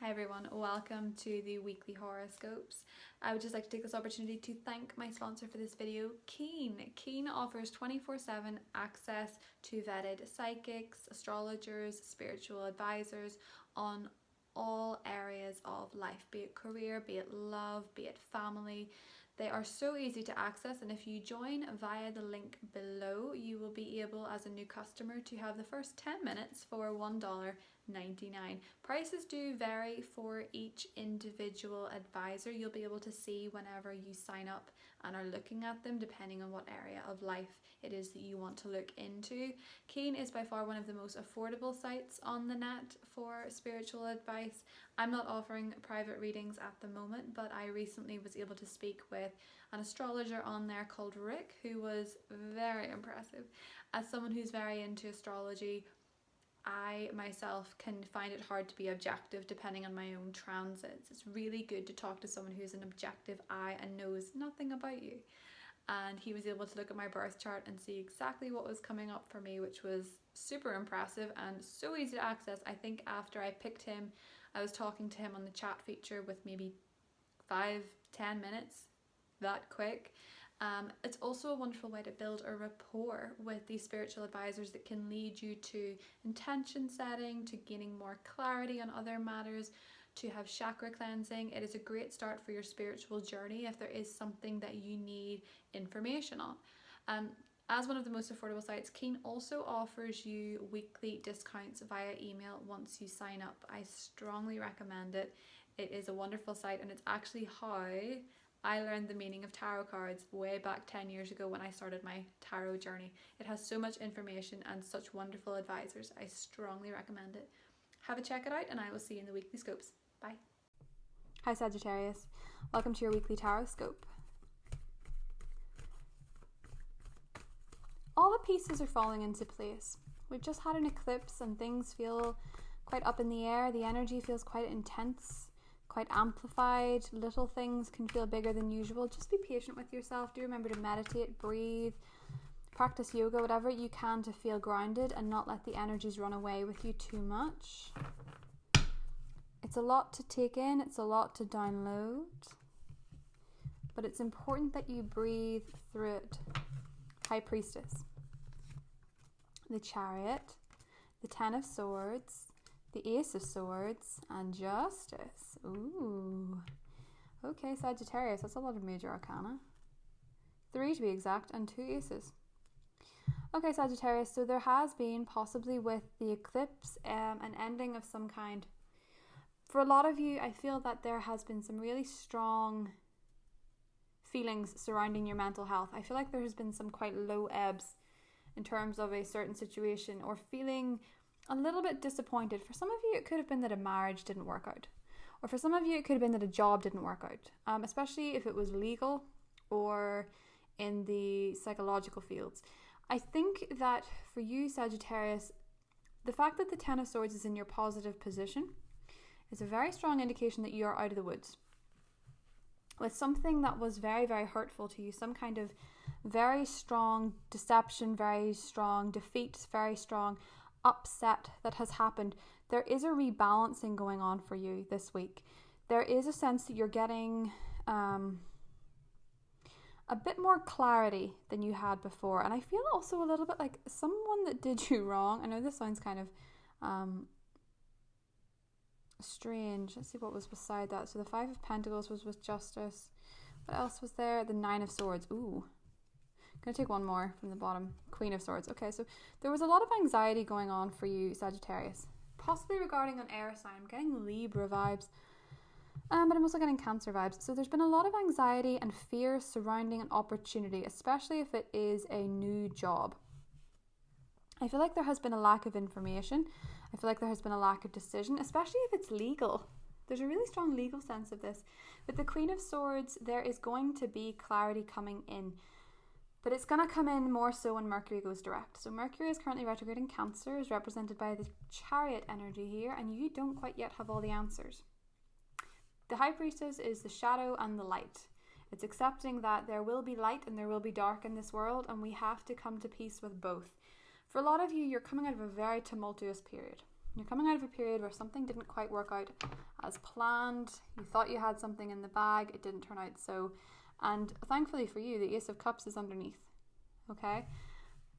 Hi everyone, welcome to the weekly horoscopes. I would just like to take this opportunity to thank my sponsor for this video, Keen. Keen offers 24/7 access to vetted psychics, astrologers, spiritual advisors on all areas of life, be it career, be it love, be it family. They are so easy to access, and if you join via the link below, you will be able as a new customer to have the first 10 minutes for $1.99. Prices do vary for each individual advisor. You'll be able to see whenever you sign up and are looking at them, depending on what area of life it is that you want to look into. Keen is by far one of the most affordable sites on the net for spiritual advice. I'm not offering private readings at the moment, but I recently was able to speak with an astrologer on there called Rick, who was very impressive. As someone who's very into astrology, I myself can find it hard to be objective depending on my own transits. It's really good to talk to someone who's an objective eye and knows nothing about you. And he was able to look at my birth chart and see exactly what was coming up for me, which was super impressive and so easy to access. I think after I picked him, I was talking to him on the chat feature with maybe 5-10 minutes, that quick. It's also a wonderful way to build a rapport with these spiritual advisors that can lead you to intention setting, to gaining more clarity on other matters, to have chakra cleansing. It is a great start for your spiritual journey if there is something that you need information on. As one of the most affordable sites, Keen also offers you weekly discounts via email once you sign up. I strongly recommend it. It is a wonderful site, and it's actually how I learned the meaning of tarot cards way back 10 years ago when I started my tarot journey. It has so much information and such wonderful advisors. I strongly recommend it. Have a check it out, and I will see you in the weekly scopes. Bye. Hi Sagittarius, welcome to your weekly tarot scope. All the pieces are falling into place. We've just had an eclipse and things feel quite up in the air. The energy feels quite intense, quite amplified. Little things can feel bigger than usual. Just be patient with yourself. Do remember to meditate, breathe, practice yoga, whatever you can to feel grounded and not let the energies run away with you too much. It's a lot to take in, it's a lot to download, but it's important that you breathe through it. High Priestess, the Chariot, the Ten of Swords, the Ace of Swords, and Justice. Ooh. Okay, Sagittarius, that's a lot of major arcana. 3 to be exact, and 2 aces. Okay, Sagittarius, so there has been, possibly with the eclipse, an ending of some kind. For a lot of you, I feel that there has been some really strong feelings surrounding your mental health. I feel like there has been some quite low ebbs in terms of a certain situation, or feeling a little bit disappointed. For some of you, it could have been that a marriage didn't work out. Or for some of you, it could have been that a job didn't work out, especially if it was legal or in the psychological fields. I think that for you, Sagittarius, the fact that the Ten of Swords is in your positive position is a very strong indication that you are out of the woods with something that was very, very hurtful to you, some kind of very strong deception, very strong defeat, very strong upset that has happened. There is a rebalancing going on for you this week. There is a sense that you're getting a bit more clarity than you had before, and I feel also a little bit like someone that did you wrong. I know this sounds kind of strange. Let's see what was beside that. So the 5 of Pentacles was with Justice. What else was there? The 9 of Swords. Ooh. I'm going to take one more from the bottom. Queen of Swords. Okay, so there was a lot of anxiety going on for you, Sagittarius. Possibly regarding an air sign. I'm getting Libra vibes. But I'm also getting Cancer vibes. So there's been a lot of anxiety and fear surrounding an opportunity, especially if it is a new job. I feel like there has been a lack of information. I feel like there has been a lack of decision, especially if it's legal. There's a really strong legal sense of this. With the Queen of Swords, there is going to be clarity coming in. But it's going to come in more so when Mercury goes direct. So Mercury is currently retrograde in Cancer, is represented by the Chariot energy here, and you don't quite yet have all the answers. The High Priestess is the shadow and the light. It's accepting that there will be light and there will be dark in this world, and we have to come to peace with both. For a lot of you, you're coming out of a very tumultuous period. You're coming out of a period where something didn't quite work out as planned. You thought you had something in the bag. It didn't turn out so. And thankfully for you, the Ace of Cups is underneath. Okay?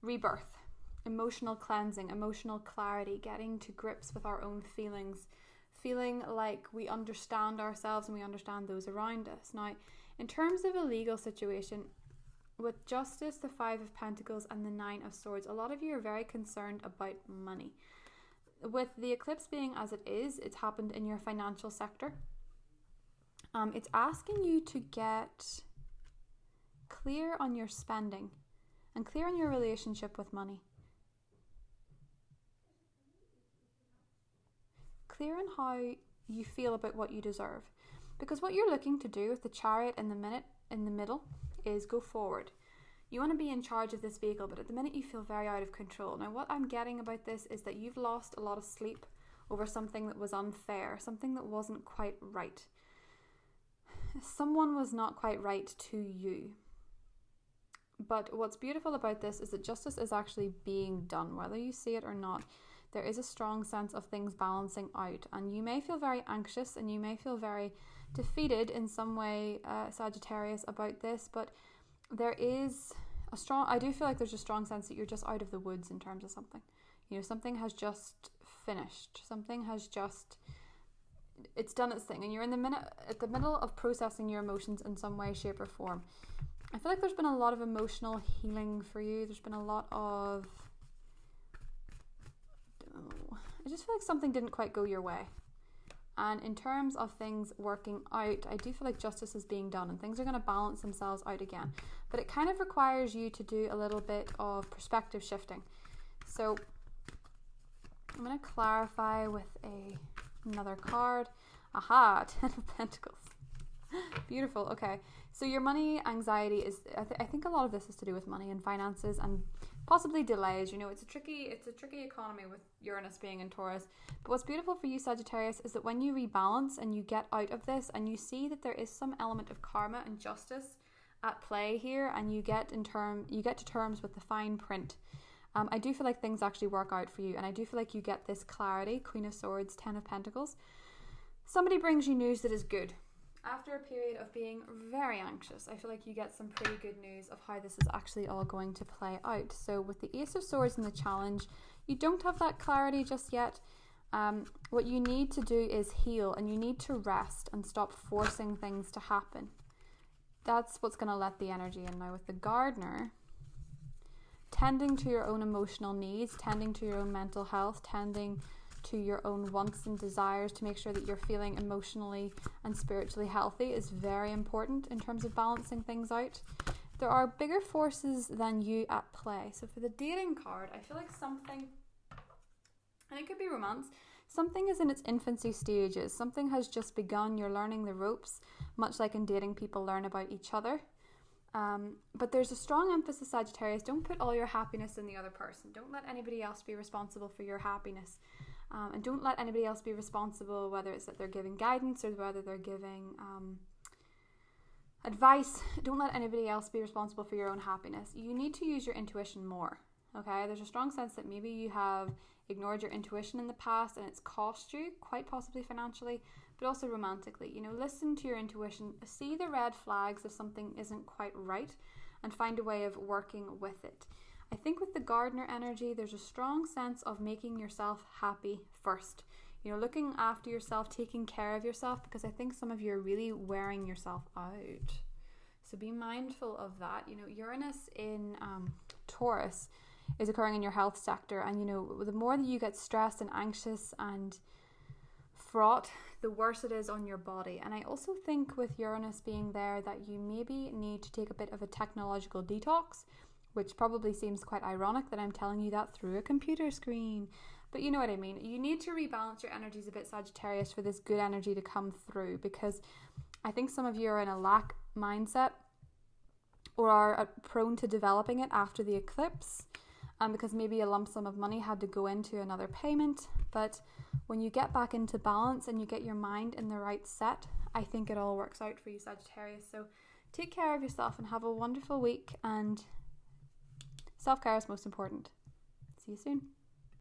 Rebirth, emotional cleansing, emotional clarity, getting to grips with our own feelings, feeling like we understand ourselves and we understand those around us. Now, in terms of a legal situation, with Justice, the Five of Pentacles, and the Nine of Swords, a lot of you are very concerned about money. With the eclipse being as it is, it's happened in your financial sector. It's asking you to get clear on your spending and clear on your relationship with money. Clear on how you feel about what you deserve. Because what you're looking to do with the Chariot in the middle is go forward. You want to be in charge of this vehicle, but at the minute you feel very out of control. Now, what I'm getting about this is that you've lost a lot of sleep over something that was unfair, something that wasn't quite right. Someone was not quite right to you. But what's beautiful about this is that justice is actually being done, whether you see it or not. There is a strong sense of things balancing out, and you may feel very anxious and you may feel very defeated in some way, Sagittarius, about this, but there is I do feel like there's a strong sense that you're just out of the woods in terms of something. You know, something has just finished. Something has just, it's done its thing, and you're at the middle of processing your emotions in some way, shape or form. I feel like there's been a lot of emotional healing for you. There's been a lot of, I just feel like something didn't quite go your way. And in terms of things working out, I do feel like justice is being done and things are going to balance themselves out again. But it kind of requires you to do a little bit of perspective shifting. So I'm going to clarify with another card. Aha, Ten of Pentacles. Beautiful. Okay. So your money anxiety is, I think a lot of this is to do with money and finances and possibly delays. You know, it's a tricky economy with Uranus being in Taurus. But what's beautiful for you, Sagittarius, is that when you rebalance and you get out of this and you see that there is some element of karma and justice at play here, and you get to terms with the fine print. I do feel like things actually work out for you, and I do feel like you get this clarity. Queen of Swords, Ten of Pentacles. Somebody brings you news that is good. After a period of being very anxious, I feel like you get some pretty good news of how this is actually all going to play out. So with the Ace of Swords and the challenge, you don't have that clarity just yet. What you need to do is heal, and you need to rest and stop forcing things to happen. That's what's going to let the energy in. Now with the Gardener, tending to your own emotional needs, tending to your own mental health, tending to your own wants and desires to make sure that you're feeling emotionally and spiritually healthy is very important in terms of balancing things out. There are bigger forces than you at play. So for the dating card, I feel like something, and it could be romance, something is in its infancy stages. Something has just begun. You're learning the ropes, much like in dating, people learn about each other. But there's a strong emphasis, Sagittarius, don't put all your happiness in the other person. Don't let anybody else be responsible for your happiness. And don't let anybody else be responsible, whether it's that they're giving guidance or whether they're giving advice. Don't let anybody else be responsible for your own happiness. You need to use your intuition more, okay? There's a strong sense that maybe you have ignored your intuition in the past and it's cost you, quite possibly financially, but also romantically. You know, listen to your intuition, see the red flags if something isn't quite right, and find a way of working with it. I think with the Gardener energy, there's a strong sense of making yourself happy first. You know, looking after yourself, taking care of yourself, because I think some of you are really wearing yourself out. So be mindful of that. You know, Uranus in Taurus is occurring in your health sector, and you know, the more that you get stressed and anxious and fraught, the worse it is on your body. And I also think with Uranus being there that you maybe need to take a bit of a technological detox, which probably seems quite ironic that I'm telling you that through a computer screen. But you know what I mean. You need to rebalance your energies a bit, Sagittarius, for this good energy to come through, because I think some of you are in a lack mindset or are prone to developing it after the eclipse, because maybe a lump sum of money had to go into another payment. But when you get back into balance and you get your mind in the right set, I think it all works out for you, Sagittarius. So take care of yourself and have a wonderful week, and self-care is most important. See you soon.